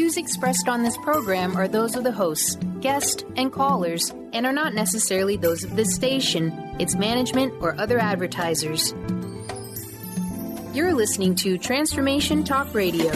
views expressed on this program are those of the hosts, guests, and callers, and are not necessarily those of this station, its management, or other advertisers. You're listening to Transformation Talk Radio.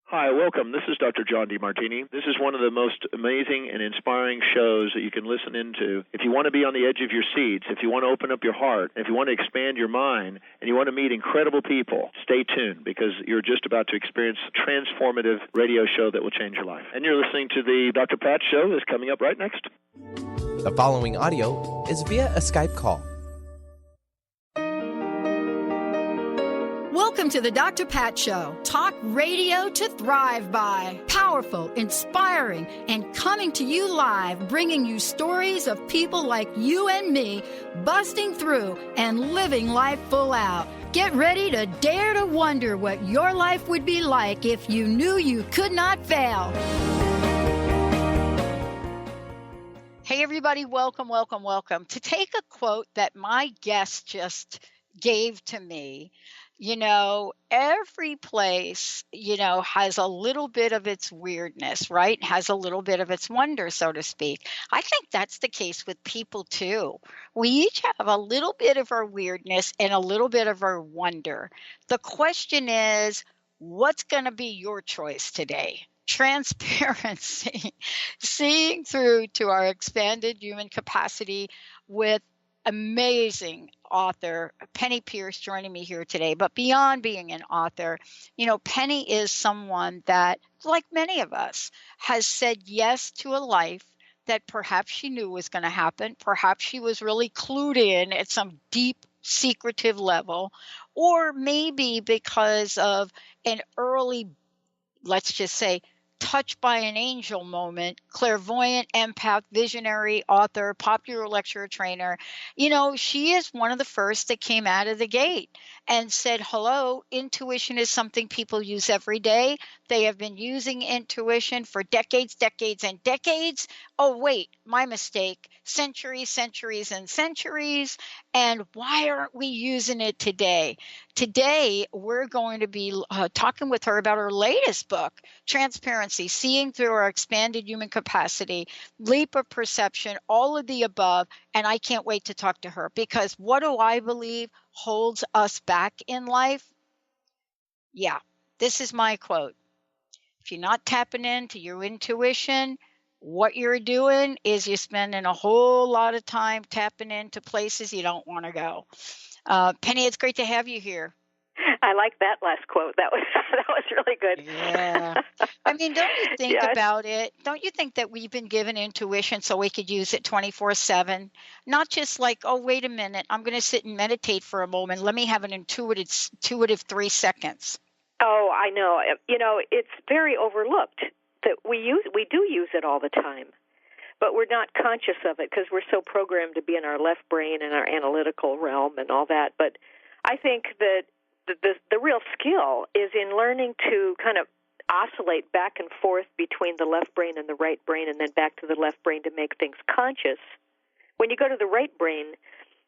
Hi, welcome. This is Dr. John DeMartini. This is one of the most amazing and inspiring shows that you can listen into. If you want to be on the edge of your seats, if you want to open up your heart, if you want to expand your mind, and you want to meet incredible people, stay tuned because you're just about to experience a transformative radio show that will change your life. And you're listening to the Dr. Pat Show that's coming up right next. The following audio is via a Skype call. Welcome to the Dr. Pat Show. Talk radio to thrive by. Powerful, inspiring, and coming to you live, bringing you stories of people like you and me busting through and living life full out. Get ready to dare to wonder what your life would be like if you knew you could not fail. Hey, everybody. Welcome, welcome, welcome. To take a quote that my guest just gave to me, you know, every place, you know, has a little bit of its weirdness, right? Has a little bit of its wonder, so to speak. I think that's the case with people, too. We each have a little bit of our weirdness and a little bit of our wonder. The question is, what's going to be your choice today? Transparency, seeing through to our expanded human capacity with amazing author Penney Peirce joining me here today. But beyond being an author, you know, Penney is someone that, like many of us, has said yes to a life that perhaps she knew was going to happen. Perhaps she was really clued in at some deep, secretive level, or maybe because of an early, let's just say, touched by an angel moment, clairvoyant, empath, visionary, author, popular lecturer, trainer. You know, she is one of the first that came out of the gate and said, hello, intuition is something people use every day. They have been using intuition for decades, decades, and decades. Oh, wait, my mistake. Centuries, centuries, and centuries. And why aren't we using it today? Today, we're going to be talking with her about her latest book, Transparency, Seeing Through Our Expanded Human Capacity, Leap of Perception, all of the above. And I can't wait to talk to her because what do I believe holds us back in life? Yeah, this is my quote. If you're not tapping into your intuition, what you're doing is you're spending a whole lot of time tapping into places you don't want to go. Penney, it's great to have you here. I like that last quote. That was really good. Yeah. I mean, don't you think about it? Don't you think that we've been given intuition so we could use it 24/7? Not just like, oh, wait a minute, I'm going to sit and meditate for a moment. Let me have an intuitive 3 seconds. Oh, I know. You know, it's very overlooked that we do use it all the time, but we're not conscious of it because we're so programmed to be in our left brain and our analytical realm and all that. But I think that the real skill is in learning to kind of oscillate back and forth between the left brain and the right brain and then back to the left brain to make things conscious. When you go to the right brain,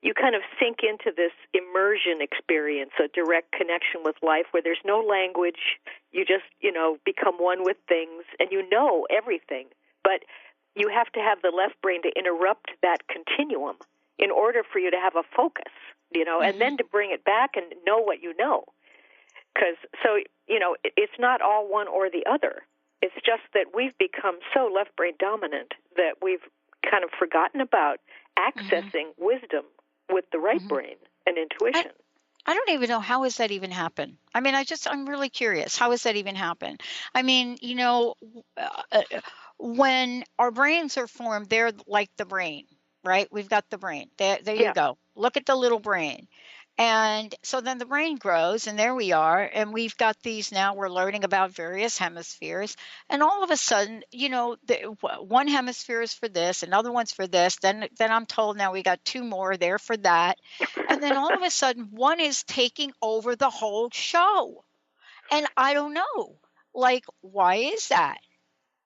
you kind of sink into this immersion experience, a direct connection with life where there's no language. You just, you know, become one with things and you know everything. But you have to have the left brain to interrupt that continuum in order for you to have a focus, you know, and then to bring it back and know what you know. Because, so, you know, it's not all one or the other. It's just that we've become so left brain dominant that we've kind of forgotten about accessing wisdom with the right brain and intuition. I don't even know, how does that even happen? I mean, I'm really curious. How does that even happen? I mean, you know, when our brains are formed, they're like the brain, right? We've got the brain. There you go. Look at the little brain. And so then the brain grows, and there we are, and we've got these now, we're learning about various hemispheres, and all of a sudden, you know, one hemisphere is for this, another one's for this, then I'm told now we got two more there for that, and then all of a sudden one is taking over the whole show. And I don't know, like, why is that?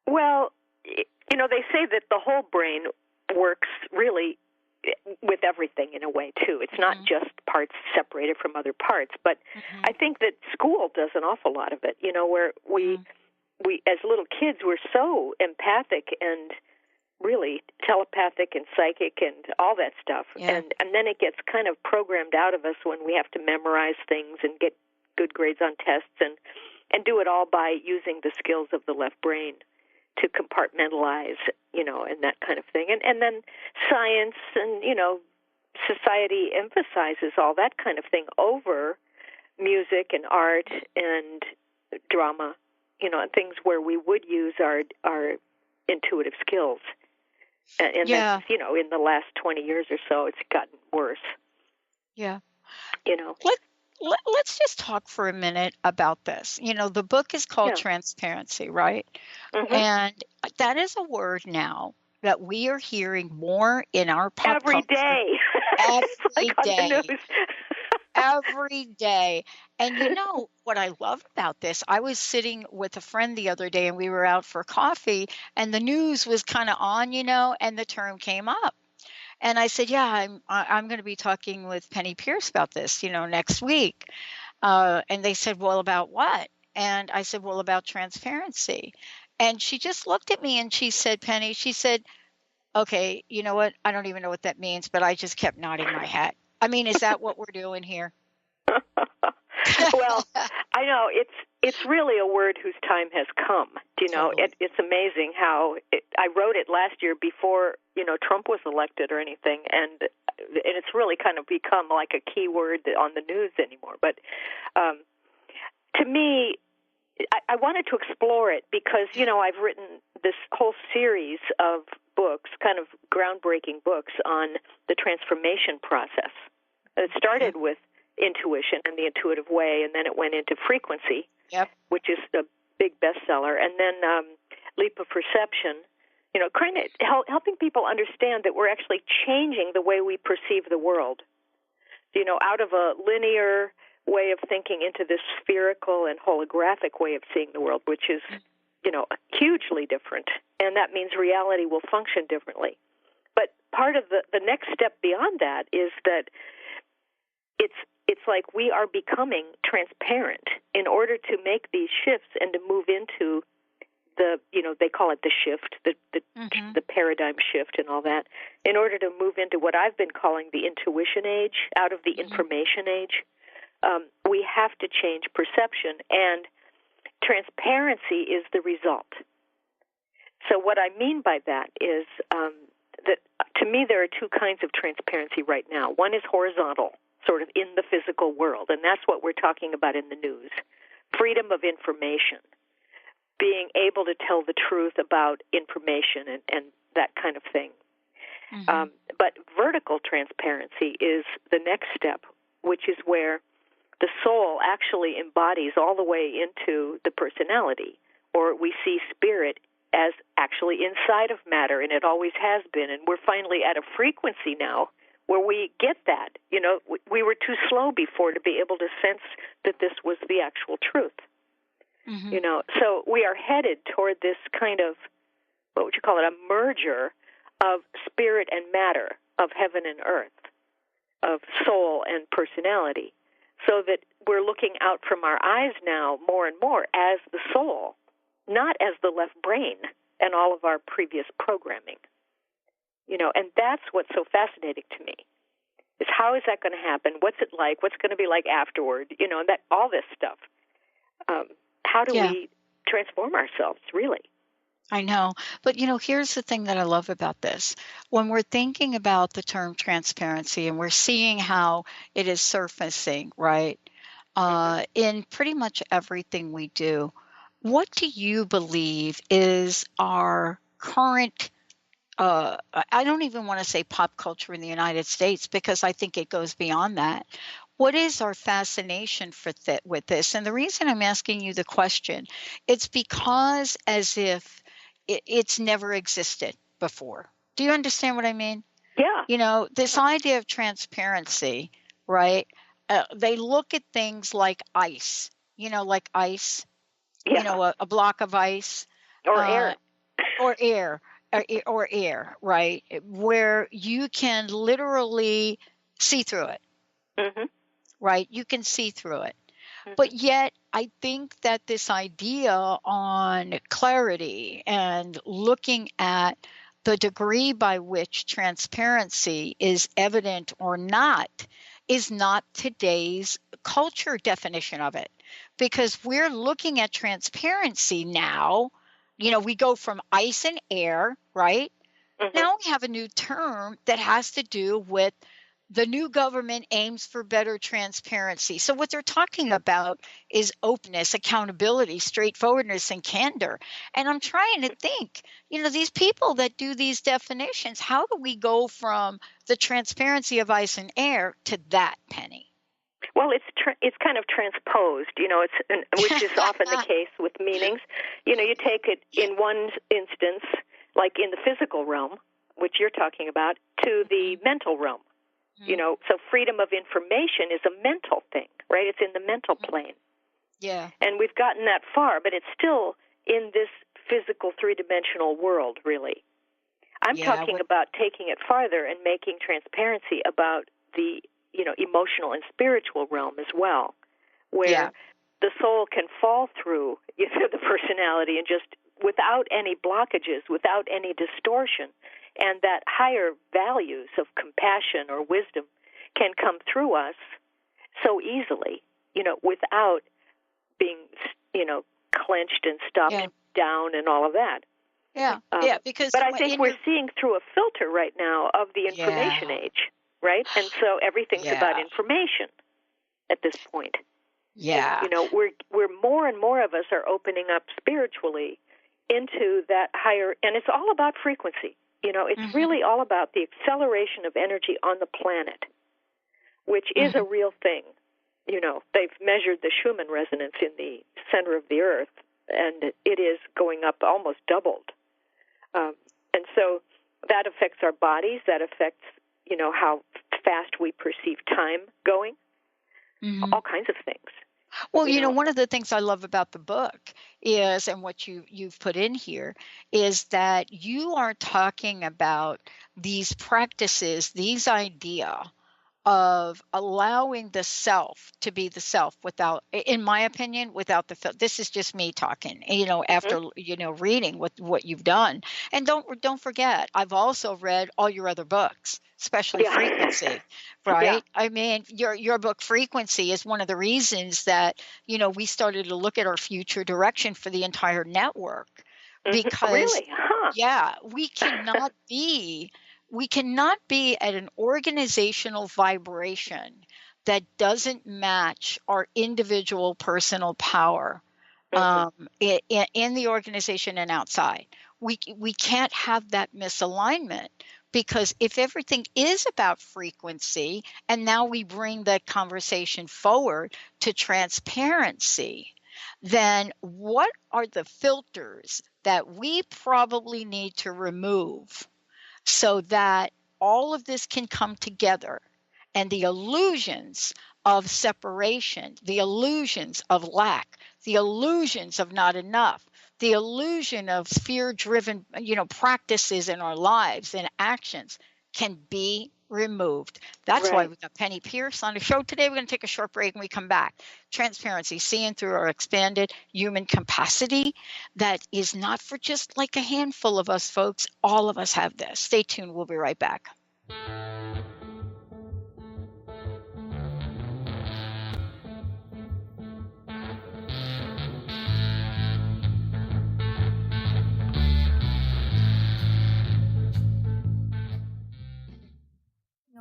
Well, you know, they say that the whole brain works really with everything in a way, too. It's not just parts separated from other parts. But I think that school does an awful lot of it, where we as little kids, we're so empathic and really telepathic and psychic and all that stuff. Yeah. And then it gets kind of programmed out of us when we have to memorize things and get good grades on tests and do it all by using the skills of the left brain to compartmentalize, and that kind of thing. And then science and, society emphasizes all that kind of thing over music and art and drama, and things where we would use our intuitive skills. And that's, in the last 20 years or so, it's gotten worse. Yeah. Let's just talk for a minute about this. The book is called Transparency, right? Mm-hmm. And that is a word now that we are hearing more in our pop every culture. Day. Every like day. On the news. Every day. And what I love about this, I was sitting with a friend the other day and we were out for coffee and the news was kind of on, and the term came up. And I said, yeah, I'm going to be talking with Penney Peirce about this, next week. And they said, well, about what? And I said, well, about transparency. And she just looked at me and she said, Penny, okay, you know what? I don't even know what that means, but I just kept nodding my head. I mean, is that what we're doing here? Well, I know it's really a word whose time has come. Totally. It's amazing how I wrote it last year before Trump was elected or anything, and it's really kind of become like a key word on the news anymore. But to me, I wanted to explore it because I've written this whole series of books, kind of groundbreaking books on the transformation process. It started with intuition and the intuitive way, and then it went into frequency, which is a big bestseller, and then leap of perception, kind of helping people understand that we're actually changing the way we perceive the world, out of a linear way of thinking into this spherical and holographic way of seeing the world, which is, hugely different, and that means reality will function differently. But part of the next step beyond that is that it's like we are becoming transparent in order to make these shifts and to move into the, they call it the shift, the paradigm shift and all that, in order to move into what I've been calling the intuition age, out of the information age. We have to change perception, and transparency is the result. So what I mean by that is that, to me, there are two kinds of transparency right now. One is horizontal, sort of in the physical world, and that's what we're talking about in the news. Freedom of information, being able to tell the truth about information and that kind of thing. But vertical transparency is the next step, which is where the soul actually embodies all the way into the personality, or we see spirit as actually inside of matter, and it always has been. And we're finally at a frequency now where we get that. We were too slow before to be able to sense that this was the actual truth. So we are headed toward this kind of, what would you call it, a merger of spirit and matter, of heaven and earth, of soul and personality, so that we're looking out from our eyes now more and more as the soul, not as the left brain and all of our previous programming. And that's what's so fascinating to me, is how is that going to happen? What's it like? What's going to be like afterward? And that all this stuff. How do we transform ourselves, really? I know. But, here's the thing that I love about this. When we're thinking about the term transparency and we're seeing how it is surfacing, right, in pretty much everything we do, what do you believe is our current, I don't even want to say pop culture in the United States, because I think it goes beyond that. What is our fascination with this? And the reason I'm asking you the question, it's because as if it's never existed before. Do you understand what I mean? Yeah. This idea of transparency, right? They look at things like ice, like ice, a block of ice. Or air. Or air. or air, right? Where you can literally see through it, right? You can see through it. But yet, I think that this idea on clarity and looking at the degree by which transparency is evident or not is not today's culture definition of it. Because we're looking at transparency now. You know, we go from ice and air, right? Now we have a new term that has to do with the new government aims for better transparency. So what they're talking about is openness, accountability, straightforwardness, and candor. And I'm trying to think, you know, these people that do these definitions, how do we go from the transparency of ice and air to that, Penny? Well, it's kind of transposed, you know, which is often the case with meanings. You know, you take it in one instance, like in the physical realm, which you're talking about, to the mental realm. You know, so freedom of information is a mental thing, right? It's in the mental plane. Yeah. And we've gotten that far, but it's still in this physical three-dimensional world, really. I'm talking about taking it farther and making transparency about the, you know, emotional and spiritual realm as well, where the soul can fall through, you know, the personality and just without any blockages, without any distortion. And that higher values of compassion or wisdom can come through us so easily, you know, without being, you know, clenched and stopped down and all of that. Because but I think we're seeing through a filter right now of the information age, right? And so everything's about information at this point. Yeah. You know, we're more and more of us are opening up spiritually into that higher, and it's all about frequency. You know, it's really all about the acceleration of energy on the planet, which is a real thing. You know, they've measured the Schumann resonance in the center of the Earth, and it is going up almost doubled. And so that affects our bodies. That affects, you know, how fast we perceive time going, all kinds of things. Well, you know, one of the things I love about the book is, and what you've put in here, is that you are talking about these practices, these idea of allowing the self to be the self without, in my opinion, without the this is just me talking, you know, after, you know, reading what you've done. And don't forget, I've also read all your other books, especially Frequency, right? I mean, your book Frequency is one of the reasons that, you know, we started to look at our future direction for the entire network, because we cannot be at an organizational vibration that doesn't match our individual personal power in the organization and outside. We can't have that misalignment, because if everything is about frequency, and now we bring that conversation forward to transparency, then what are the filters that we probably need to remove so that all of this can come together, and the illusions of separation, the illusions of lack, the illusions of not enough, the illusion of fear-driven, you know, practices in our lives and actions can be removed. That's why we've got Penney Peirce on the show today. We're going to take a short break and we come back. Transparency, seeing through our expanded human capacity that is not for just like a handful of us, folks. All of us have this. Stay tuned. We'll be right back.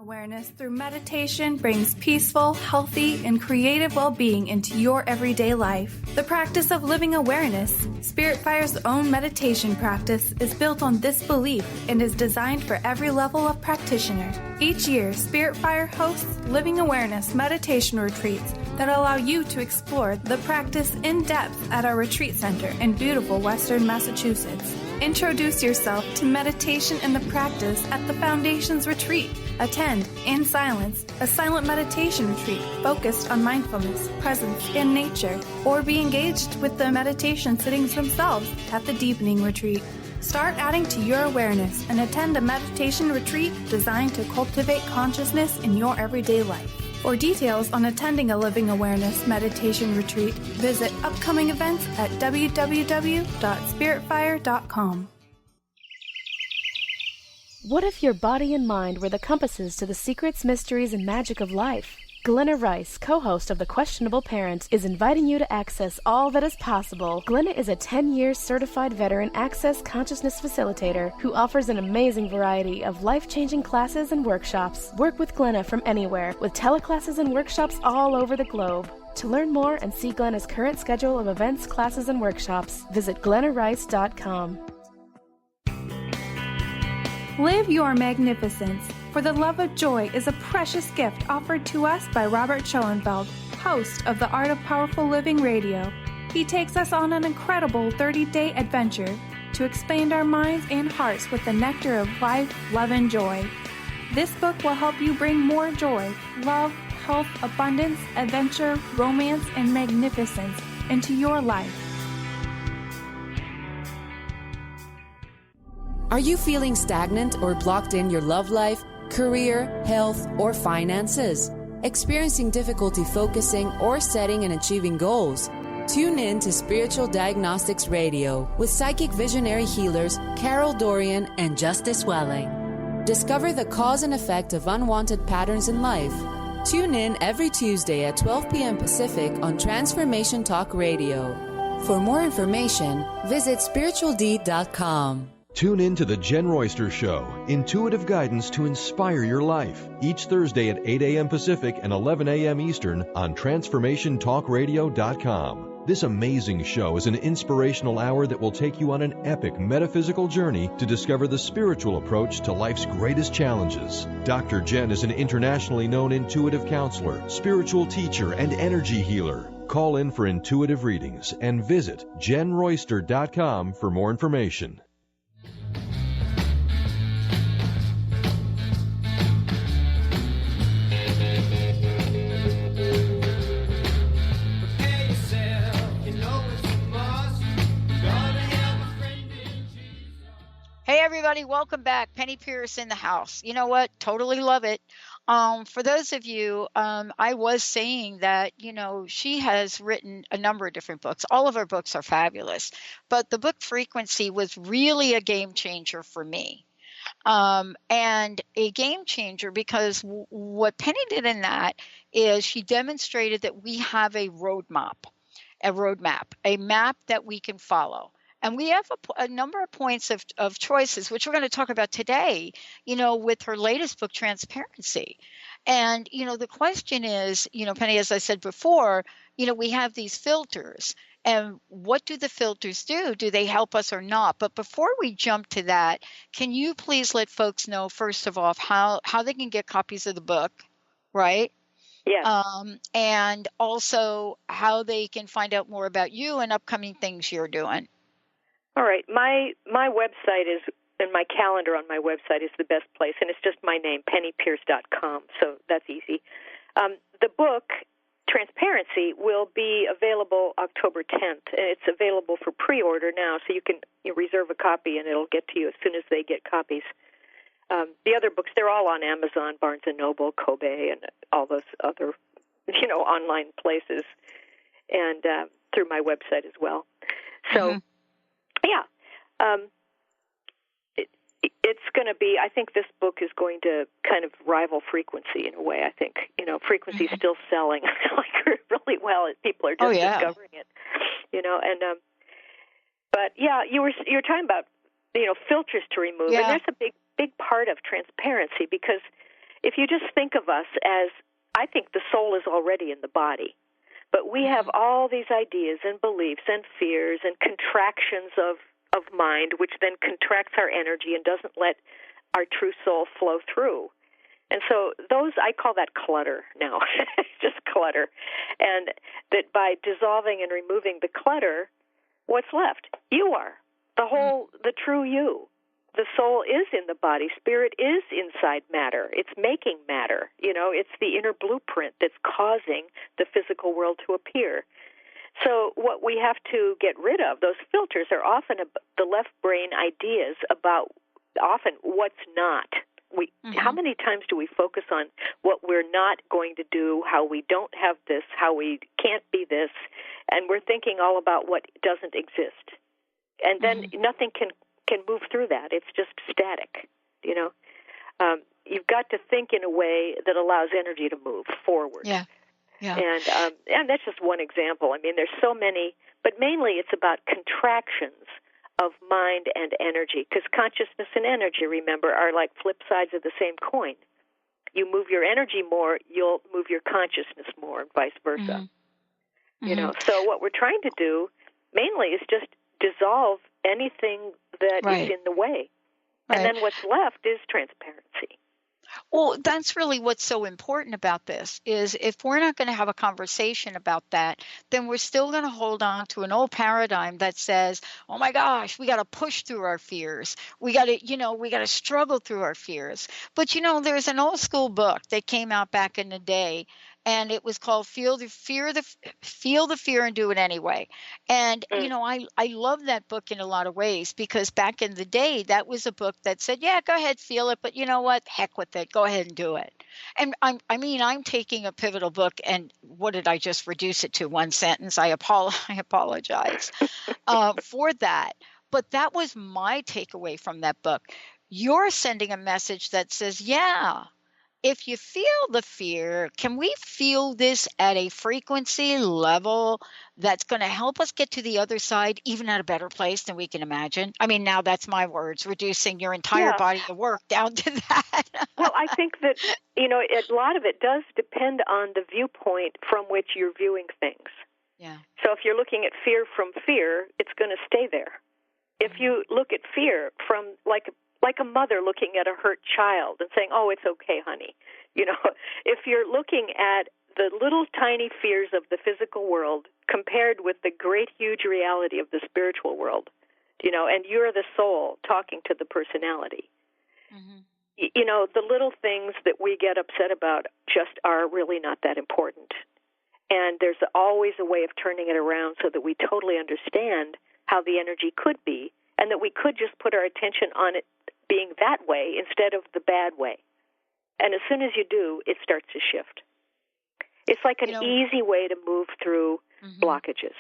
Awareness through meditation brings peaceful, healthy, and creative well-being into your everyday life. The practice of living awareness, Spirit Fire's own meditation practice, is built on this belief and is designed for every level of practitioner. Each year, Spirit Fire hosts living awareness meditation retreats that allow you to explore the practice in depth at our retreat center in beautiful Western Massachusetts. Introduce yourself to meditation and the practice at the Foundation's retreat. Attend, in silence, a silent meditation retreat focused on mindfulness, presence, and nature, or be engaged with the meditation sittings themselves at the Deepening Retreat. Start adding to your awareness and attend a meditation retreat designed to cultivate consciousness in your everyday life. For details on attending a Living Awareness meditation retreat, visit upcoming events at www.spiritfire.com. What if your body and mind were the compasses to the secrets, mysteries, and magic of life? Glenna Rice, co-host of The Questionable Parent, is inviting you to access all that is possible. Glenna is a 10-year certified veteran access consciousness facilitator who offers an amazing variety of life-changing classes and workshops. Work with Glenna from anywhere, with teleclasses and workshops all over the globe. To learn more and see Glenna's current schedule of events, classes, and workshops, visit glennarice.com. Live your magnificence, for the love of joy is a precious gift offered to us by Robert Schoenfeld, host of The Art of Powerful Living Radio. He takes us on an incredible 30-day adventure to expand our minds and hearts with the nectar of life, love, and joy. This book will help you bring more joy, love, health, abundance, adventure, romance, and magnificence into your life. Are you feeling stagnant or blocked in your love life, career, health, or finances? Experiencing difficulty focusing or setting and achieving goals? Tune in to Spiritual Diagnostics Radio with psychic visionary healers Carol Dorian and Justice Welling. Discover the cause and effect of unwanted patterns in life. Tune in every Tuesday at 12 p.m. Pacific on Transformation Talk Radio. For more information, visit spiritualdeed.com. Tune in to The Jen Royster Show, intuitive guidance to inspire your life, each Thursday at 8 a.m. Pacific and 11 a.m. Eastern on TransformationTalkRadio.com. This amazing show is an inspirational hour that will take you on an epic metaphysical journey to discover the spiritual approach to life's greatest challenges. Dr. Jen is an internationally known intuitive counselor, spiritual teacher, and energy healer. Call in for intuitive readings and visit JenRoyster.com for more information. Hey everybody, welcome back. Penney Peirce in the house. You know what? Totally love it. For those of you, I was saying that, she has written a number of different books. All of her books are fabulous. But the book Frequency was really a game changer for me. And a game changer because what Penny did in that is she demonstrated that we have a roadmap, a map that we can follow. And we have a number of points of choices, which we're going to talk about today, with her latest book, Transparency. And, the question is, Penny, as I said before, we have these filters. And what do the filters do? Do they help us or not? But before we jump to that, can you please let folks know, first of all, how they can get copies of the book, right? Yeah. And also how they can find out more about you and upcoming things you're doing. All right. My website is, and my calendar on my website is the best place, and it's just my name, pennypeirce.com, so that's easy. The book, Transparency, will be available October 10th, and it's available for pre-order now, so you can reserve a copy, and it'll get to you as soon as they get copies. The other books, they're all on Amazon, Barnes & Noble, Kobe, and all those other, online places, and through my website as well. So, yeah, it's going to be, I think this book is going to kind of rival Frequency in a way. I think, Frequency is still selling really well. People are just discovering it, but yeah, you're talking about, filters to remove. Yeah. And there's a big part of transparency, because if you just think of us as, I think the soul is already in the body. But we have all these ideas and beliefs and fears and contractions of mind, which then contracts our energy and doesn't let our true soul flow through. And so I call that clutter now. It's just clutter. And that by dissolving and removing the clutter, what's left? You are. The true you. The soul is in the body. Spirit is inside matter. It's making matter. It's the inner blueprint that's causing the physical world to appear. So what we have to get rid of, those filters, are often the left brain ideas about often what's not. How many times do we focus on what we're not going to do, how we don't have this, how we can't be this, and we're thinking all about what doesn't exist. And then nothing can move through that. It's just static, you know. You've got to think in a way that allows energy to move forward. Yeah. Yeah. And that's just one example. I mean, there's so many, but mainly it's about contractions of mind and energy, because consciousness and energy, remember, are like flip sides of the same coin. You move your energy more, you'll move your consciousness more, and vice versa. You know, so what we're trying to do mainly is just dissolve anything that is in the way. And then what's left is transparency. Well, that's really what's so important about this, is if we're not going to have a conversation about that, then we're still going to hold on to an old paradigm that says, oh my gosh, we got to push through our fears. We got to struggle through our fears. But, there's an old school book that came out back in the day, and it was called Feel the Fear and Do It Anyway. And, I love that book in a lot of ways, because back in the day, that was a book that said, yeah, go ahead, feel it, but you know what? Heck with it. Go ahead and do it. And I'm taking a pivotal book, and what did I just reduce it to? One sentence. I apologize for that. But that was my takeaway from that book. You're sending a message that says, yeah, if you feel the fear, can we feel this at a frequency level that's going to help us get to the other side, even at a better place than we can imagine? I mean, now that's my words, reducing your entire body of work down to that. Well, I think that, a lot of it does depend on the viewpoint from which you're viewing things. Yeah. So if you're looking at fear from fear, it's going to stay there. If you look at fear from like a mother looking at a hurt child and saying, oh, it's okay, honey. If you're looking at the little tiny fears of the physical world compared with the great, huge reality of the spiritual world, and you're the soul talking to the personality, the little things that we get upset about just are really not that important. And there's always a way of turning it around so that we totally understand how the energy could be, and that we could just put our attention on it being that way instead of the bad way. And as soon as you do, it starts to shift. It's like an easy way to move through blockages.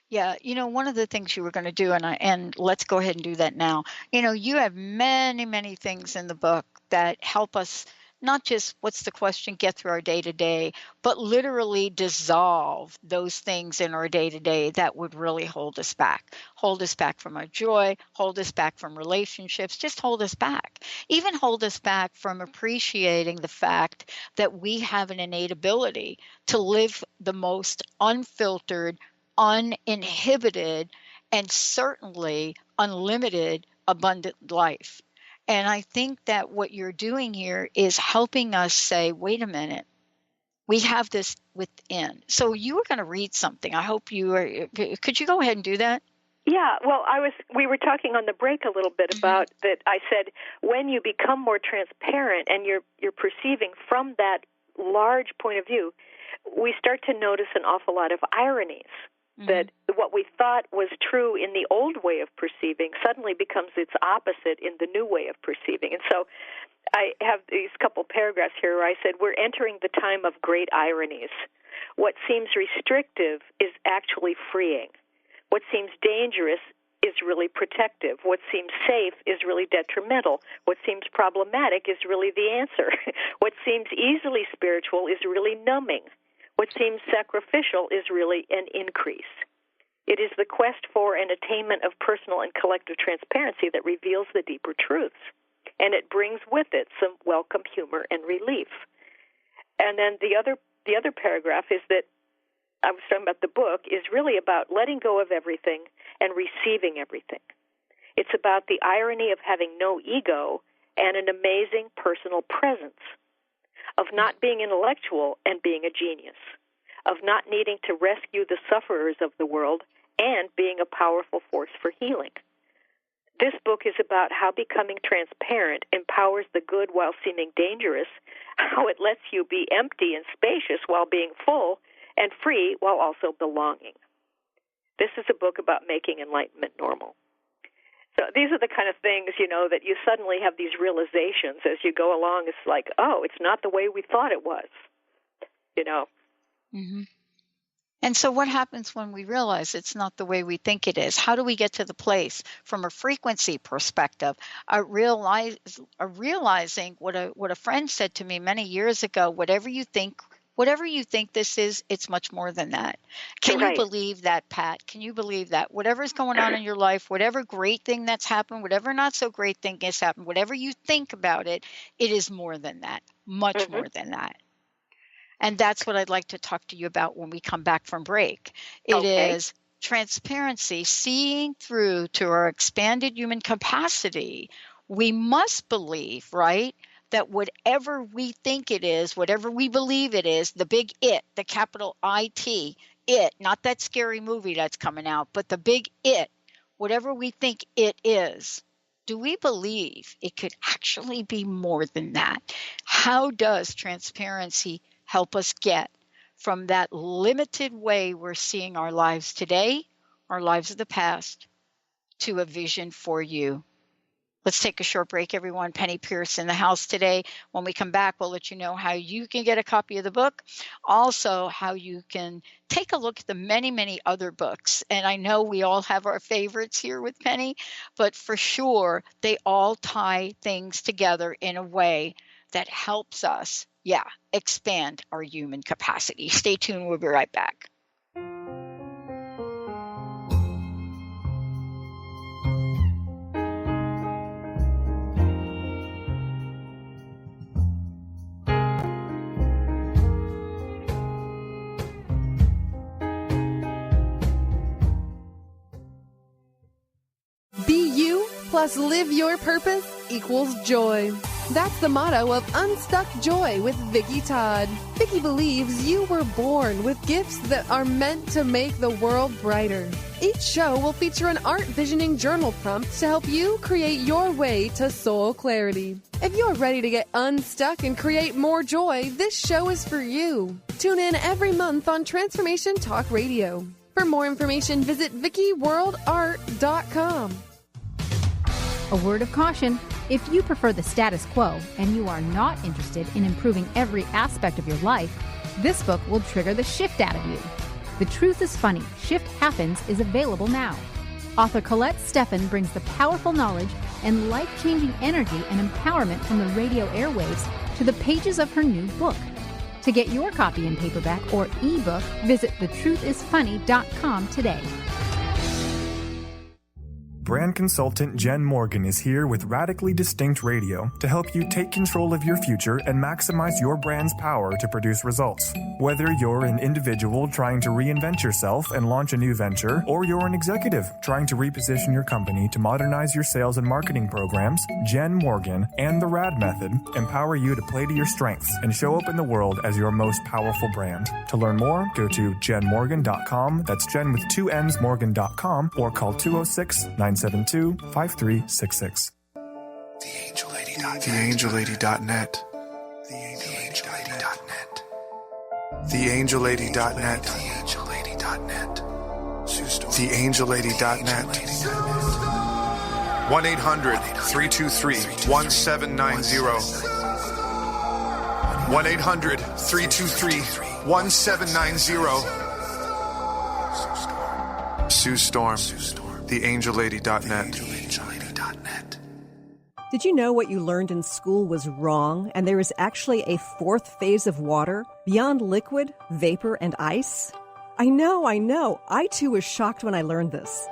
Yeah, one of the things you were going to do, and let's go ahead and do that now. You have many, many things in the book that help us not just, what's the question, get through our day-to-day, but literally dissolve those things in our day-to-day that would really hold us back from our joy, hold us back from relationships, just hold us back. Even hold us back from appreciating the fact that we have an innate ability to live the most unfiltered, uninhibited, and certainly unlimited, abundant life. And I think that what you're doing here is helping us say, wait a minute, we have this within. So you were going to read something. I hope could you go ahead and do that? Yeah, well, we were talking on the break a little bit about that. I said, when you become more transparent and you're perceiving from that large point of view, we start to notice an awful lot of ironies. That what we thought was true in the old way of perceiving suddenly becomes its opposite in the new way of perceiving. And so I have these couple paragraphs here where I said, we're entering the time of great ironies. What seems restrictive is actually freeing. What seems dangerous is really protective. What seems safe is really detrimental. What seems problematic is really the answer. What seems easily spiritual is really numbing. What seems sacrificial is really an increase. It is the quest for an attainment of personal and collective transparency that reveals the deeper truths, and it brings with it some welcome humor and relief. And then the other paragraph is that I was talking about the book is really about letting go of everything and receiving everything. It's about the irony of having no ego and an amazing personal presence, of not being intellectual and being a genius, of not needing to rescue the sufferers of the world and being a powerful force for healing. This book is about how becoming transparent empowers the good while seeming dangerous, how it lets you be empty and spacious while being full, and free while also belonging. This is a book about making enlightenment normal. So these are the kind of things, that you suddenly have these realizations as you go along. It's like, oh, it's not the way we thought it was, Mm-hmm. And so what happens when we realize it's not the way we think it is? How do we get to the place from a frequency perspective, realizing what a friend said to me many years ago, whatever you think this is, it's much more than that. Can you believe that, Pat? Can you believe that? Whatever's going on in your life, whatever great thing that's happened, whatever not so great thing has happened, whatever you think about it, it is more than that, much more than that. And that's what I'd like to talk to you about when we come back from break. It is transparency, seeing through to our expanded human capacity. We must believe, right, that whatever we think it is, whatever we believe it is, the big it, the capital IT, it, not that scary movie that's coming out, but the big it, whatever we think it is, do we believe it could actually be more than that? How does transparency help us get from that limited way we're seeing our lives today, our lives of the past, to a vision for you? Let's take a short break, everyone. Penney Peirce in the house today. When we come back, we'll let you know how you can get a copy of the book. Also, how you can take a look at the many, many other books. And I know we all have our favorites here with Penney, but for sure, they all tie things together in a way that helps us, expand our human capacity. Stay tuned. We'll be right back. Be you plus live your purpose equals joy. That's the motto of Unstuck Joy with Vicki Todd. Vicki believes you were born with gifts that are meant to make the world brighter. Each show will feature an art visioning journal prompt to help you create your way to soul clarity. If you're ready to get unstuck and create more joy, this show is for you. Tune in every month on Transformation Talk Radio. For more information, visit vickiworldart.com. A word of caution. If you prefer the status quo and you are not interested in improving every aspect of your life, this book will trigger the shift out of you. The Truth is Funny, Shift Happens is available now. Author Colette Steffen brings the powerful knowledge and life-changing energy and empowerment from the radio airwaves to the pages of her new book. To get your copy in paperback or ebook, visit thetruthisfunny.com today. Brand consultant Jen Morgan is here with Radically Distinct Radio to help you take control of your future and maximize your brand's power to produce results. Whether you're an individual trying to reinvent yourself and launch a new venture, or you're an executive trying to reposition your company to modernize your sales and marketing programs, Jen Morgan and the RAD Method empower you to play to your strengths and show up in the world as your most powerful brand. To learn more, go to jenmorgan.com, that's Jen with 2 N's, Morgan.com, or call 206-972-5366. TheAngelLady.net. TheAngelLady.net. TheAngelLady.net. 1-800-323-1790. 1-800-323-1790. Sue Storm. TheAngelLady.net. Did you know what you learned in school was wrong, and there is actually a fourth phase of water beyond liquid, vapor, and ice? I know. I too was shocked when I learned this.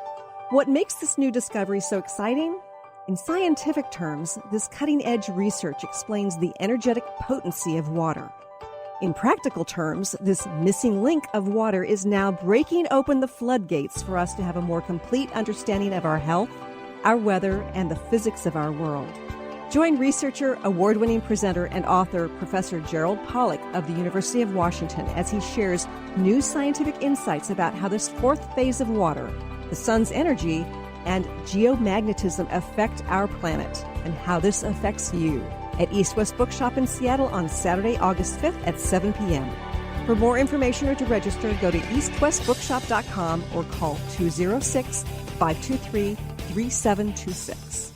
What makes this new discovery so exciting? In scientific terms, this cutting-edge research explains the energetic potency of water. In practical terms, this missing link of water is now breaking open the floodgates for us to have a more complete understanding of our health, our weather, and the physics of our world. Join researcher, award-winning presenter, and author Professor Gerald Pollack of the University of Washington as he shares new scientific insights about how this fourth phase of water, the sun's energy, and geomagnetism affect our planet, and how this affects you. At East West Bookshop in Seattle on Saturday, August 5th at 7 p.m. For more information or to register, go to eastwestbookshop.com or call 206-523-3726.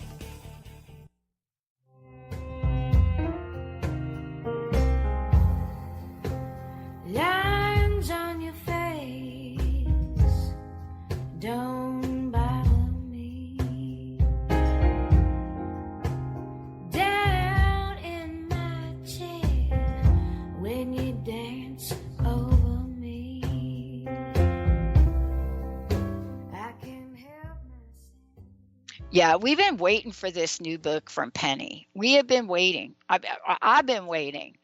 Lines on your face don't bother me. Down in my chair when you dance over me, I can help myself. Yeah, we've been waiting for this new book from Penney. We have been waiting. I've been waiting.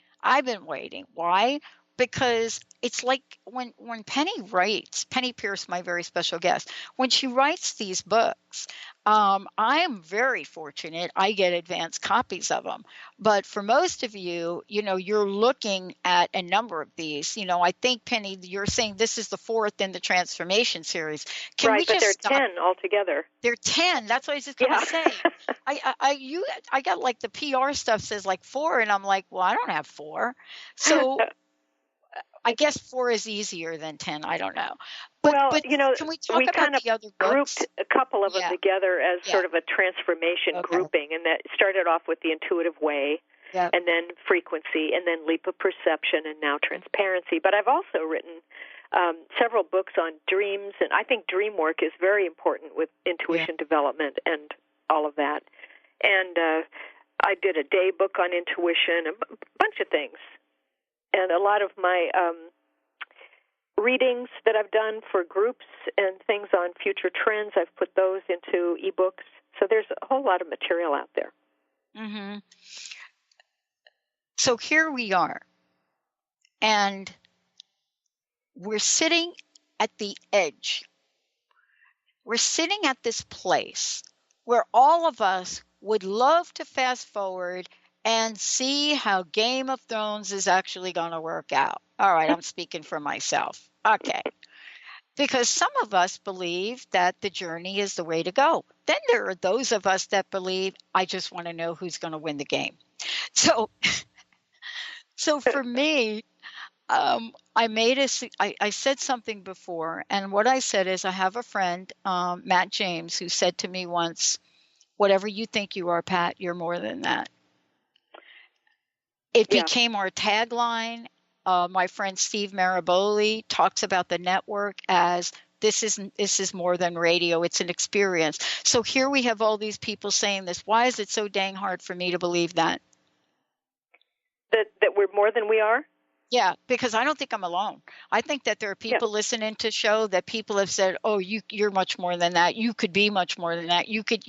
Why? Because it's like when Penney writes, Penney Peirce, my very special guest, when she writes these books, I am very fortunate. I get advanced copies of them. But for most of you, you're looking at a number of these. I think, Penney, you're saying this is the fourth in the Transformation series. Can we just but stop? there are 10 altogether. There are 10. That's what I was just going to say. I got like the PR stuff says like 4, and I'm like, well, I don't have 4. So I guess 4 is easier than 10. I don't know. But can we talk about the other books? Grouped a couple of them together as sort of a transformation grouping, and that started off with the intuitive way, and then frequency, and then leap of perception, and now transparency. But I've also written several books on dreams, and I think dream work is very important with intuition development and all of that. And I did a day book on intuition, a bunch of things. And a lot of my readings that I've done for groups and things on future trends, I've put those into ebooks. So there's a whole lot of material out there. Mm-hmm. So here we are. And we're sitting at the edge. We're sitting at this place where all of us would love to fast forward and see how Game of Thrones is actually going to work out. All right, I'm speaking for myself. Okay. Because some of us believe that the journey is the way to go. Then there are those of us that believe, I just want to know who's going to win the game. So for me, I said something before, and what I said is I have a friend, Matt James, who said to me once, whatever you think you are, Pat, you're more than that. It became our tagline. My friend Steve Maraboli talks about the network as this is more than radio. It's an experience. So here we have all these people saying this. Why is it so dang hard for me to believe that? That we're more than we are? Yeah, because I don't think I'm alone. I think that there are people listening to show that people have said, oh, you're much more than that. You could be much more than that. You could,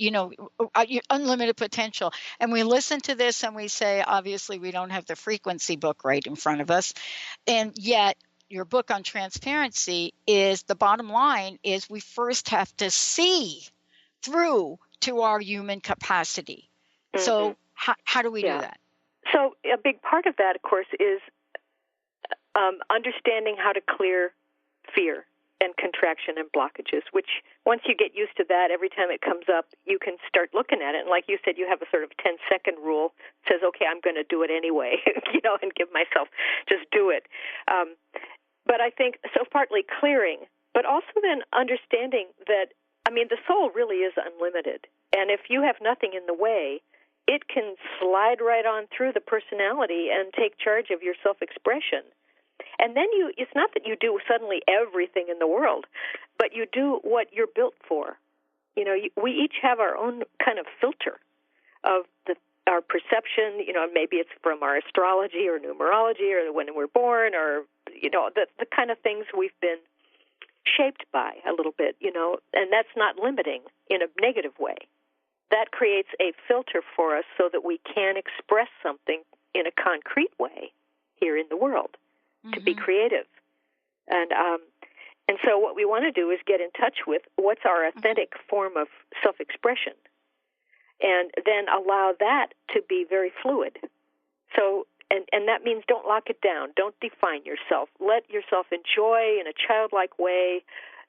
unlimited potential. And we listen to this and we say, obviously, we don't have the frequency book right in front of us. And yet your book on transparency is the bottom line is we first have to see through to our human capacity. Mm-hmm. So how do we do that? So a big part of that, of course, is understanding how to clear fear and contraction and blockages, which once you get used to that, every time it comes up, you can start looking at it. And like you said, you have a sort of 10-second rule that says, okay, I'm going to do it anyway, and give myself, just do it. But I think, so partly clearing, but also then understanding that, the soul really is unlimited. And if you have nothing in the way, it can slide right on through the personality and take charge of your self-expression. And then it's not that you do suddenly everything in the world, but you do what you're built for. We each have our own kind of filter of our perception. Maybe it's from our astrology or numerology or when we're born or, the kind of things we've been shaped by a little bit, and that's not limiting in a negative way. That creates a filter for us so that we can express something in a concrete way here in the world. To be creative. And so what we want to do is get in touch with what's our authentic form of self-expression, and then allow that to be very fluid. So, and that means don't lock it down. Don't define yourself. Let yourself enjoy in a childlike way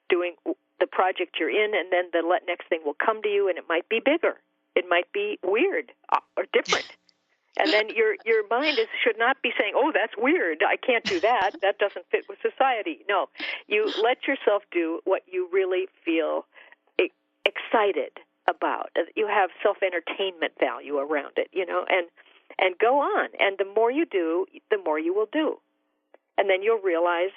doing the project you're in, and then the next thing will come to you, and it might be bigger. It might be weird or different. And then your mind should not be saying, "Oh, that's weird. I can't do that. That doesn't fit with society." No, you let yourself do what you really feel excited about. You have self-entertainment value around it, and go on. And the more you do, the more you will do. And then you'll realize,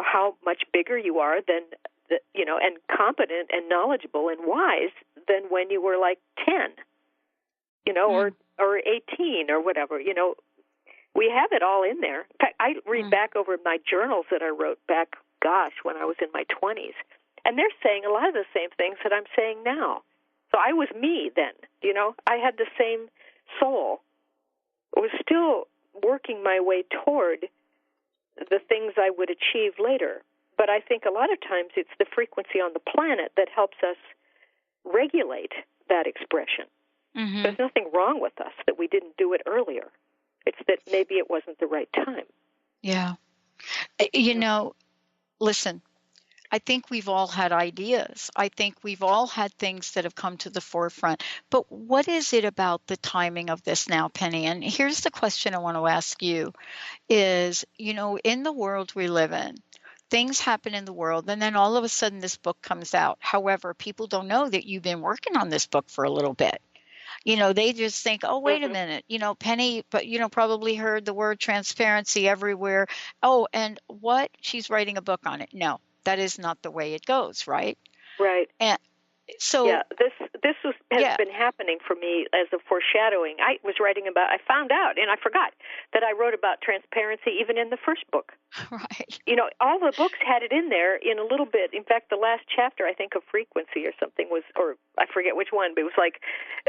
how much bigger you are than, and competent and knowledgeable and wise than when you were like 10, or 18 or whatever. We have it all in there. In fact, I read back over my journals that I wrote back, when I was in my 20s. And they're saying a lot of the same things that I'm saying now. So I was me then, I had the same soul. I was still working my way toward the things I would achieve later. But I think a lot of times it's the frequency on the planet that helps us regulate that expression. Mm-hmm. There's nothing wrong with us that we didn't do it earlier. It's that maybe it wasn't the right time. Yeah. Listen, I think we've all had ideas. I think we've all had things that have come to the forefront. But what is it about the timing of this now, Penny? And here's the question I want to ask you is, in the world we live in, things happen in the world, and then all of a sudden this book comes out. However, people don't know that you've been working on this book for a little bit. They just think, oh, wait a minute, Penny, but, probably heard the word transparency everywhere. Oh, and what? She's writing a book on it. No, that is not the way it goes, right? Right. And so this has been happening for me as a foreshadowing. I found out, and I forgot, that I wrote about transparency even in the first book. Right. All the books had it in there in a little bit. In fact, the last chapter, I think, of Frequency or something was, or I forget which one, but it was like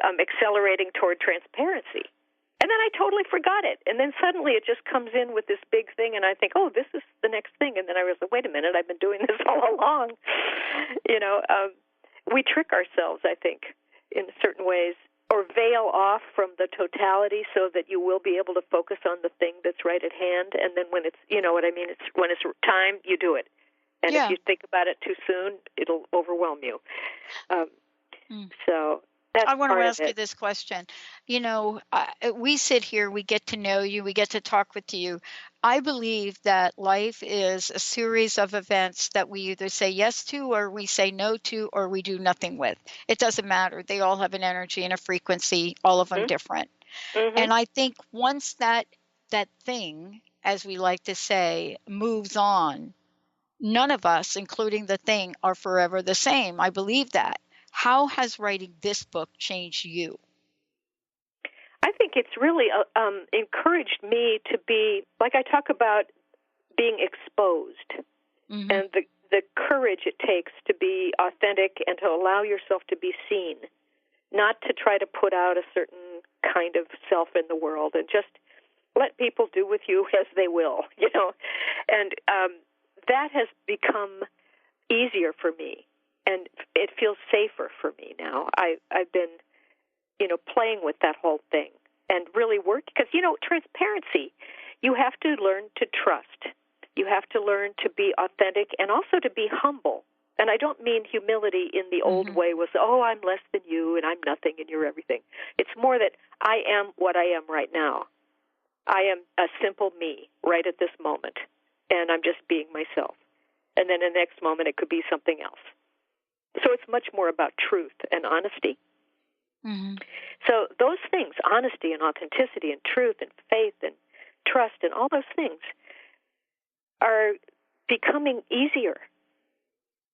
accelerating toward transparency. And then I totally forgot it. And then suddenly it just comes in with this big thing, and I think, oh, this is the next thing. And then I was like, wait a minute, I've been doing this all along. We trick ourselves, I think, in certain ways, or veil off from the totality so that you will be able to focus on the thing that's right at hand. And then when it's, it's when it's time, you do it. And if you think about it too soon, it'll overwhelm you. So that's I want to ask you this question. We sit here, we get to know you, we get to talk with you. I believe that life is a series of events that we either say yes to, or we say no to, or we do nothing with. It doesn't matter. They all have an energy and a frequency, all of them different. Mm-hmm. And I think once that thing, as we like to say, moves on, none of us, including the thing, are forever the same. I believe that. How has writing this book changed you? I think it's really encouraged me to be, like I talk about, being exposed, and the courage it takes to be authentic and to allow yourself to be seen, not to try to put out a certain kind of self in the world, and just let people do with you as they will, And that has become easier for me, and it feels safer for me now. I've been playing with that whole thing and really work, because, transparency, you have to learn to trust. You have to learn to be authentic and also to be humble. And I don't mean humility in the old way was, oh, I'm less than you and I'm nothing and you're everything. It's more that I am what I am right now. I am a simple me right at this moment, and I'm just being myself. And then the next moment it could be something else. So it's much more about truth and honesty. Mm-hmm. So those things, honesty and authenticity and truth and faith and trust and all those things, are becoming easier.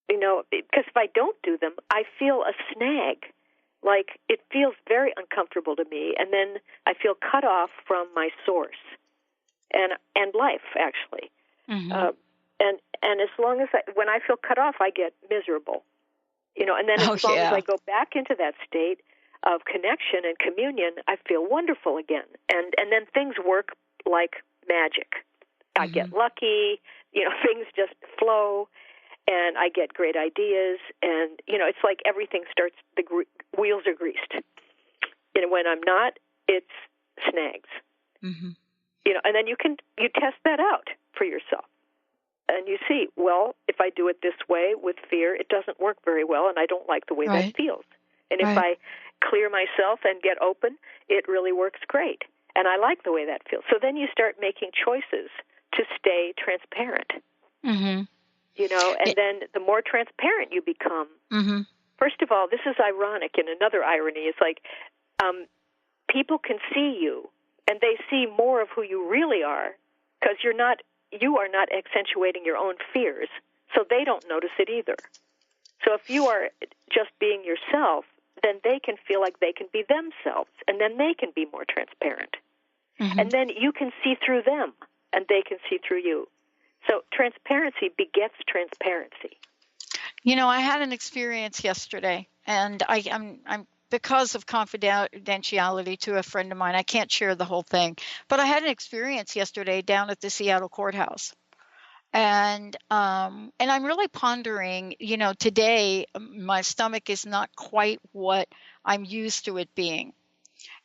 Because if I don't do them, I feel a snag. Like, it feels very uncomfortable to me, and then I feel cut off from my source and life, actually. Mm-hmm. And as long as when I feel cut off, I get miserable. And then as long as I go back into that state of connection and communion, I feel wonderful again. And then things work like magic. I get lucky, things just flow, and I get great ideas, and, it's like everything starts, the wheels are greased. When I'm not, it's snags. Mm-hmm. And then you test that out for yourself. And you see, well, if I do it this way with fear, it doesn't work very well, and I don't like the way that feels. And if I clear myself and get open, it really works great. And I like the way that feels. So then you start making choices to stay transparent. Mm-hmm. And then the more transparent you become, first of all, this is ironic, and another irony is like people can see you, and they see more of who you really are because you are not accentuating your own fears, so they don't notice it either. So if you are just being yourself, then they can feel like they can be themselves, and then they can be more transparent. Mm-hmm. And then you can see through them, and they can see through you. So transparency begets transparency. I had an experience yesterday, and I'm because of confidentiality to a friend of mine, I can't share the whole thing. But I had an experience yesterday down at the Seattle courthouse. And I'm really pondering, today my stomach is not quite what I'm used to it being.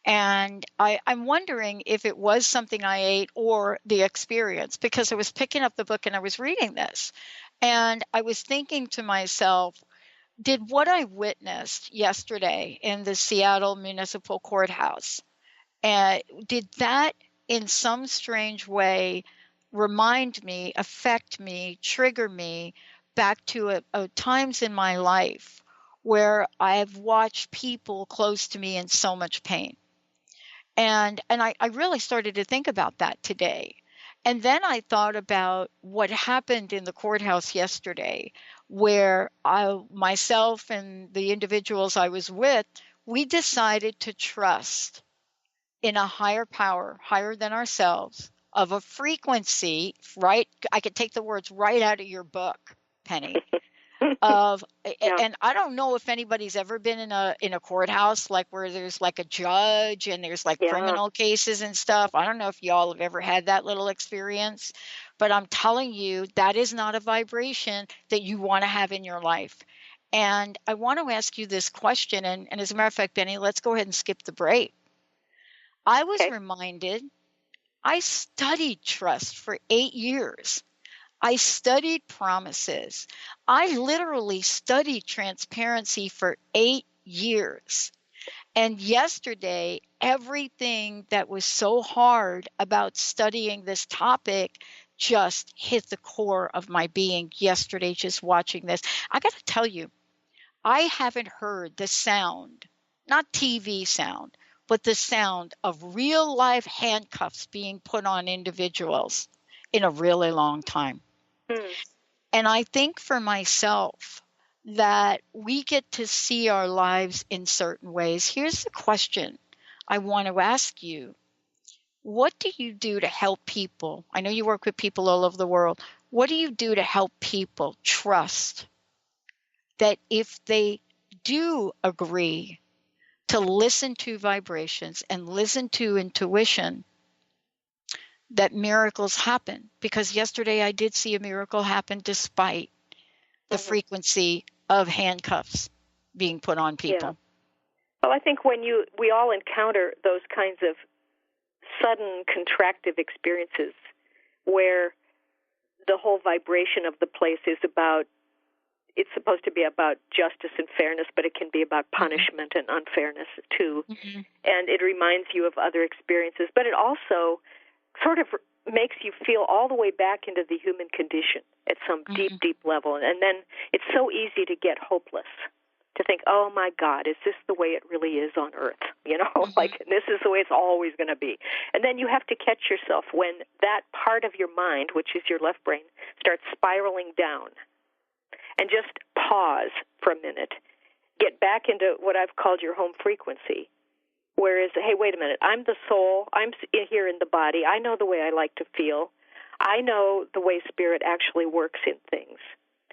And I'm wondering if it was something I ate or the experience, because I was picking up the book and I was reading this. And I was thinking to myself, did what I witnessed yesterday in the Seattle Municipal Courthouse, did that in some strange way remind me, affect me, trigger me back to times in my life where I've watched people close to me in so much pain? And I really started to think about that today. And then I thought about what happened in the courthouse yesterday, where myself and the individuals I was with, we decided to trust in a higher power, higher than ourselves, of a frequency, right? I could take the words right out of your book, Penny. And I don't know if anybody's ever been in a courthouse like where there's like a judge and there's like criminal cases and stuff. I don't know if y'all have ever had that little experience, but I'm telling you, that is not a vibration that you want to have in your life. And I want to ask you this question, and as a matter of fact, Benny, let's go ahead and skip the break. I was reminded, I studied trust for 8 years. I studied promises. I literally studied transparency for 8 years. And yesterday, everything that was so hard about studying this topic just hit the core of my being yesterday, just watching this. I got to tell you, I haven't heard the sound, not TV sound, but the sound of real life handcuffs being put on individuals in a really long time. And I think for myself that we get to see our lives in certain ways. Here's the question I want to ask you. What do you do to help people? I know you work with people all over the world. What do you do to help people trust that if they do agree to listen to vibrations and listen to intuition, that miracles happen? Because yesterday I did see a miracle happen despite the frequency of handcuffs being put on people. Yeah. Well, I think when we all encounter those kinds of sudden contractive experiences where the whole vibration of the place is about, it's supposed to be about justice and fairness, but it can be about punishment and unfairness too. And it reminds you of other experiences, but it also sort of makes you feel all the way back into the human condition at some deep, deep level. And then it's so easy to get hopeless, to think, oh my God, is this the way it really is on earth? Like this is the way it's always going to be. And then you have to catch yourself when that part of your mind, which is your left brain, starts spiraling down. And just pause for a minute. Get back into what I've called your home frequency. Whereas, hey, wait a minute, I'm the soul, I'm here in the body, I know the way I like to feel, I know the way spirit actually works in things.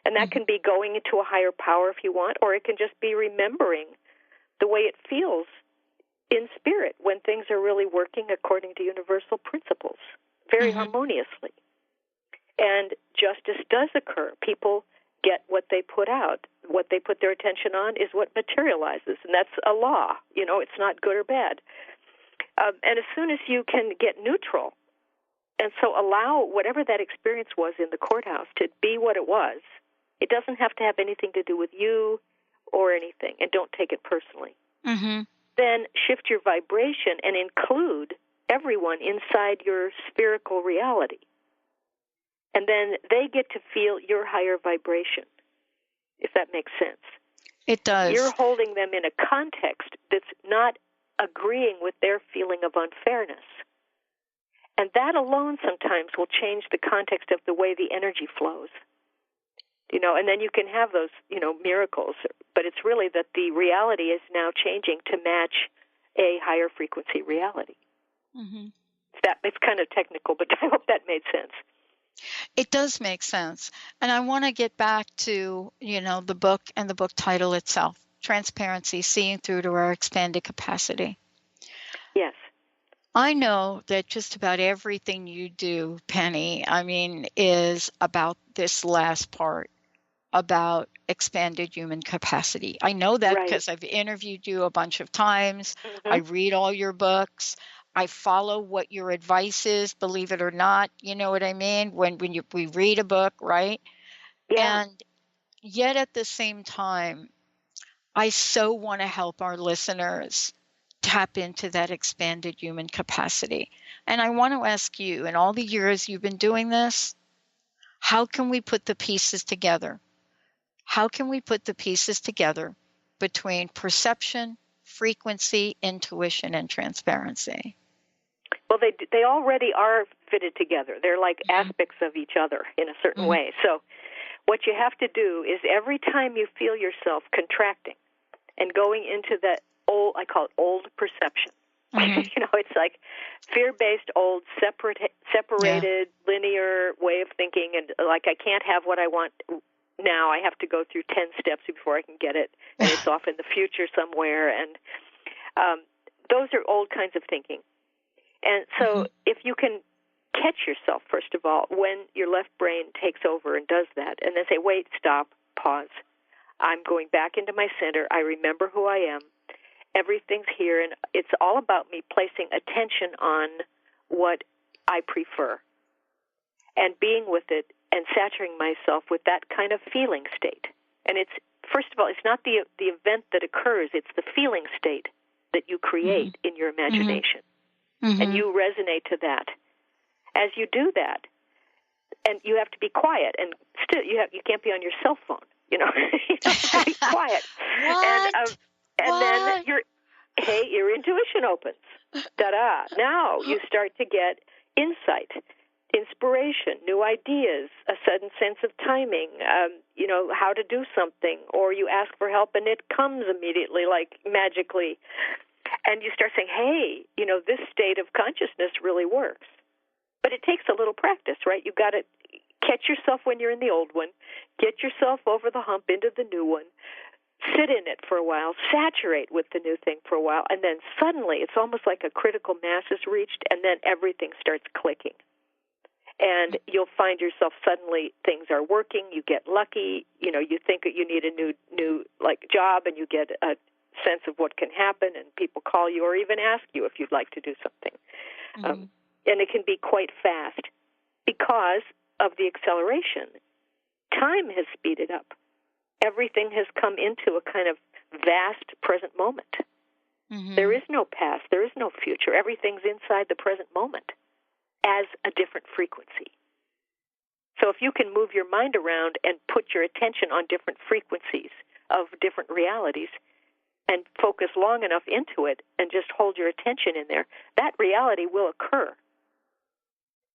And that can be going into a higher power if you want, or it can just be remembering the way it feels in spirit when things are really working according to universal principles, very harmoniously. And justice does occur. People get what they put out. What they put their attention on is what materializes, and that's a law. It's not good or bad. And as soon as you can get neutral, and so allow whatever that experience was in the courthouse to be what it was, it doesn't have to have anything to do with you or anything, and don't take it personally. Then shift your vibration and include everyone inside your spherical reality. And then they get to feel your higher vibration, if that makes sense. It does. You're holding them in a context that's not agreeing with their feeling of unfairness. And that alone sometimes will change the context of the way the energy flows. And then you can have those, miracles. But it's really that the reality is now changing to match a higher frequency reality. Mm-hmm. It's kind of technical, but I hope that made sense. It does make sense. And I want to get back to, the book and the book title itself, Transparency, Seeing Through to Our Expanded Capacity. Yes. I know that just about everything you do, Penney, is about this last part, about expanded human capacity. I know that because I've interviewed you a bunch of times. Mm-hmm. I read all your books. I follow what your advice is, believe it or not. You know what I mean? When we read a book, right? Yeah. And yet at the same time, I so want to help our listeners tap into that expanded human capacity. And I want to ask you, in all the years you've been doing this, how can we put the pieces together? How can we put the pieces together between perception, frequency, intuition, and transparency? Well, they already are fitted together. They're like aspects of each other in a certain way. So what you have to do is every time you feel yourself contracting and going into that I call it old perception. It's like fear-based, old, separated, linear way of thinking, and like I can't have what I want now. I have to go through 10 steps before I can get it, and it's off in the future somewhere. And those are old kinds of thinking. And so if you can catch yourself, first of all, when your left brain takes over and does that, and then say, wait, stop, pause. I'm going back into my center. I remember who I am. Everything's here, and it's all about me placing attention on what I prefer and being with it and saturating myself with that kind of feeling state. And it's, first of all, it's not the event that occurs, it's the feeling state that you create in your imagination. And you resonate to that. As you do that, and you have to be quiet, and still you can't be on your cell phone. You have to be quiet. What? And then your intuition opens. Ta-da! Now you start to get insight, inspiration, new ideas, a sudden sense of timing, how to do something, or you ask for help and it comes immediately, like magically. And you start saying, hey, this state of consciousness really works. But it takes a little practice, right? You've got to catch yourself when you're in the old one, get yourself over the hump into the new one, sit in it for a while, saturate with the new thing for a while, and then suddenly it's almost like a critical mass is reached, and then everything starts clicking. And you'll find yourself suddenly things are working, you get lucky, you think that you need a new job, and you get a sense of what can happen, and people call you or even ask you if you'd like to do something. And it can be quite fast because of the acceleration. Time has speeded up. Everything has come into a kind of vast present moment. There is no past. There is no future. Everything's inside the present moment as a different frequency. So if you can move your mind around and put your attention on different frequencies of different realities and focus long enough into it and just hold your attention in there, that reality will occur.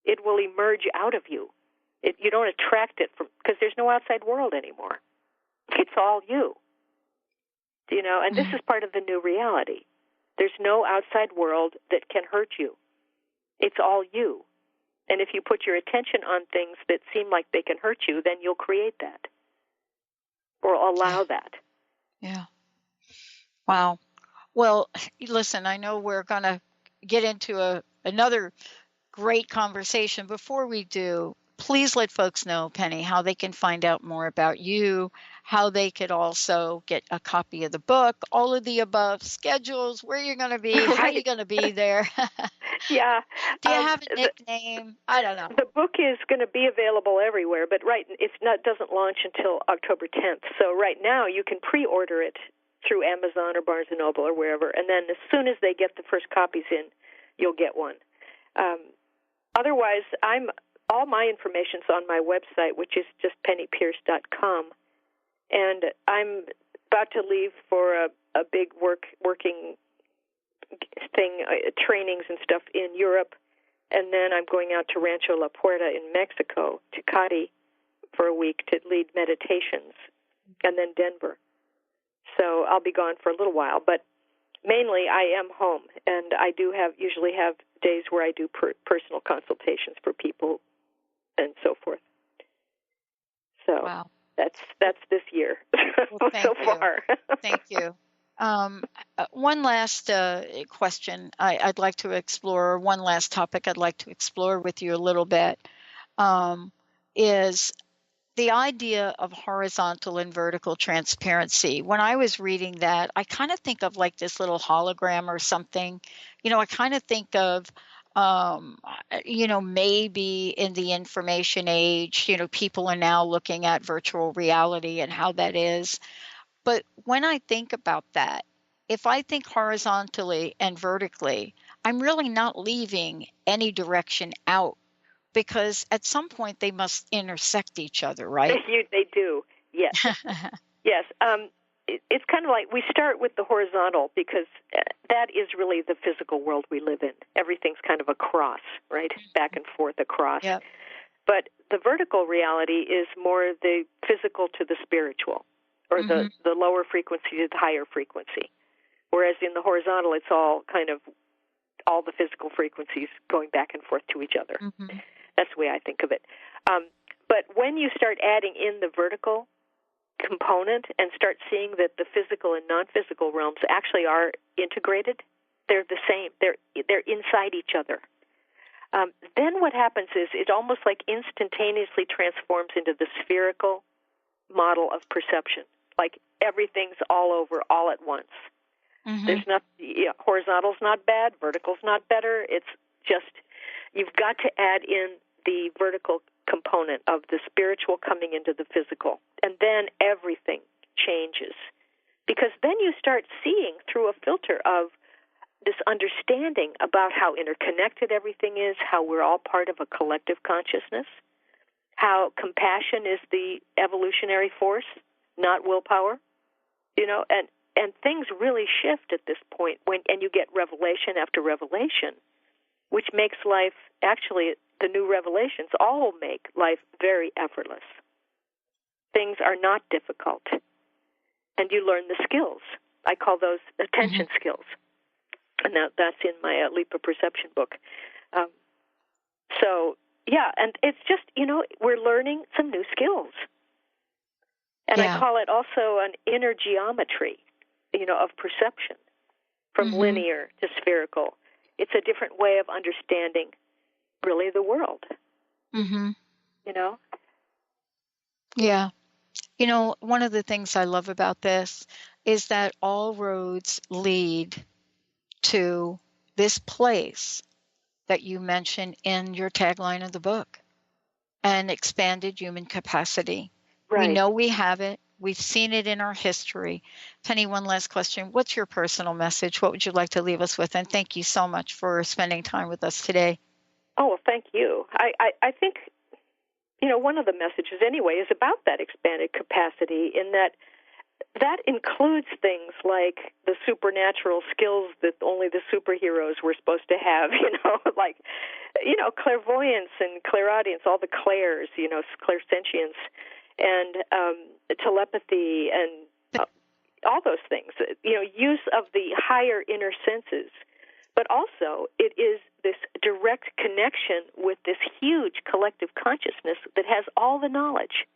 It will emerge out of you. You don't attract it because there's no outside world anymore. It's all you. And this is part of the new reality. There's no outside world that can hurt you. It's all you. And if you put your attention on things that seem like they can hurt you, then you'll create that or allow that. Yeah. Wow. Well, listen, I know we're going to get into another great conversation. Before we do, please let folks know, Penney, how they can find out more about you, how they could also get a copy of the book, all of the above, schedules, where you're going to be, how you're going to be there. Yeah. Do you have a nickname? I don't know. The book is going to be available everywhere, but doesn't launch until October 10th. So right now you can pre-order it through Amazon or Barnes & Noble or wherever, and then as soon as they get the first copies in, you'll get one. Otherwise, all my information's on my website, which is just pennypeirce.com, and I'm about to leave for a big working thing, trainings and stuff in Europe, and then I'm going out to Rancho La Puerta in Mexico, to Cati, for a week to lead meditations, and then Denver. So I'll be gone for a little while, but mainly I am home, and I do usually have days where I do personal consultations for people and so forth. So wow. That's this year Well, so far. Thank you. One last question I'd like to explore, one last topic I'd like to explore with you a little bit, is the idea of horizontal and vertical transparency. When I was reading that, I kind of think of like this little hologram or something. I kind of think of, maybe in the information age, people are now looking at virtual reality and how that is. But when I think about that, if I think horizontally and vertically, I'm really not leaving any direction out, because at some point they must intersect each other, right? They do, yes. Yes. It's kind of like we start with the horizontal, because that is really the physical world we live in. Everything's kind of a cross, right? Back and forth across. Yep. But the vertical reality is more the physical to the spiritual, or the lower frequency to the higher frequency. Whereas in the horizontal, it's all kind of all the physical frequencies going back and forth to each other. Mm-hmm. That's the way I think of it. But when you start adding in the vertical component and start seeing that the physical and non-physical realms actually are integrated, they're the same. They're inside each other. Then what happens is it almost like instantaneously transforms into the spherical model of perception. Like everything's all over, all at once. Mm-hmm. There's not horizontal's not bad, vertical's not better. It's just you've got to add in the vertical component of the spiritual coming into the physical, and then everything changes, because then you start seeing through a filter of this understanding about how interconnected everything is, how we're all part of a collective consciousness, how compassion is the evolutionary force, not willpower, and things really shift at this point and you get revelation after revelation, which makes life, actually, the new revelations all make life very effortless. Things are not difficult, and you learn the skills. I call those attention skills, and that's in my Leap of Perception book. And it's just, we're learning some new skills. And I call it also an inner geometry, of perception, from linear to spherical. It's a different way of understanding, really, the world. Mm-hmm. Yeah. One of the things I love about this is that all roads lead to this place that you mention in your tagline of the book, an expanded human capacity. Right. We know we have it. We've seen it in our history. Penny, one last question. What's your personal message? What would you like to leave us with? And thank you so much for spending time with us today. Oh, well, thank you. I think, one of the messages anyway is about that expanded capacity, in that includes things like the supernatural skills that only the superheroes were supposed to have, like, clairvoyance and clairaudience, all the clairs, clairsentience, and telepathy, and all those things, use of the higher inner senses. But also, it is this direct connection with this huge collective consciousness that has all the knowledge.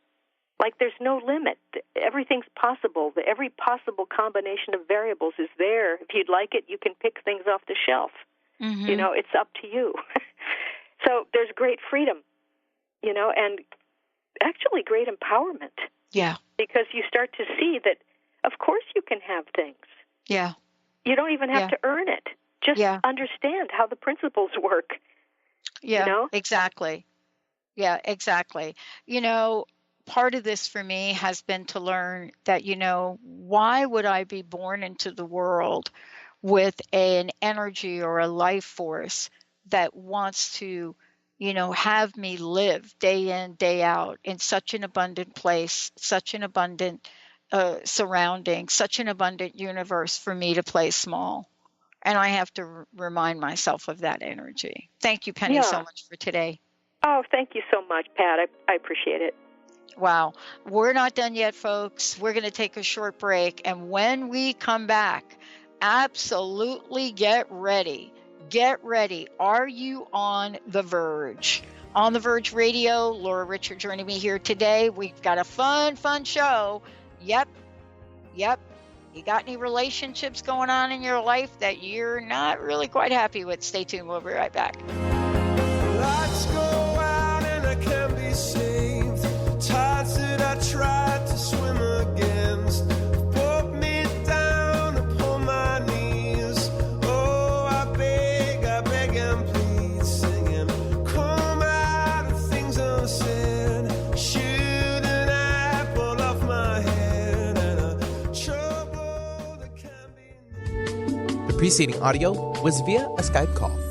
Like, there's no limit. Everything's possible. Every possible combination of variables is there. If you'd like it, you can pick things off the shelf. Mm-hmm. It's up to you. So there's great freedom, and actually great empowerment. Yeah. Because you start to see that, of course, you can have things. Yeah. You don't even have to earn it. Just understand how the principles work. Yeah, exactly. Yeah, exactly. Part of this for me has been to learn that, why would I be born into the world with an energy or a life force that wants to, have me live day in, day out in such an abundant place, such an abundant surrounding, such an abundant universe for me to play small. And I have to remind myself of that energy. Thank you, Penny, so much for today. Oh, thank you so much, Pat. I appreciate it. Wow. We're not done yet, folks. We're going to take a short break. And when we come back, absolutely get ready. Get ready. Are you on the verge? On the Verge Radio, Laura Richard joining me here today. We've got a fun show. Yep. You got any relationships going on in your life that you're not really quite happy with? Stay tuned. We'll be right back. Lights go out and I can't be saved. Tides that I tried to swim against brought me down upon my knees. Oh, I beg and plead, singing, come out of things unsaid. Shoot an apple off my head and a trouble that can be. The preceding audio was via a Skype call.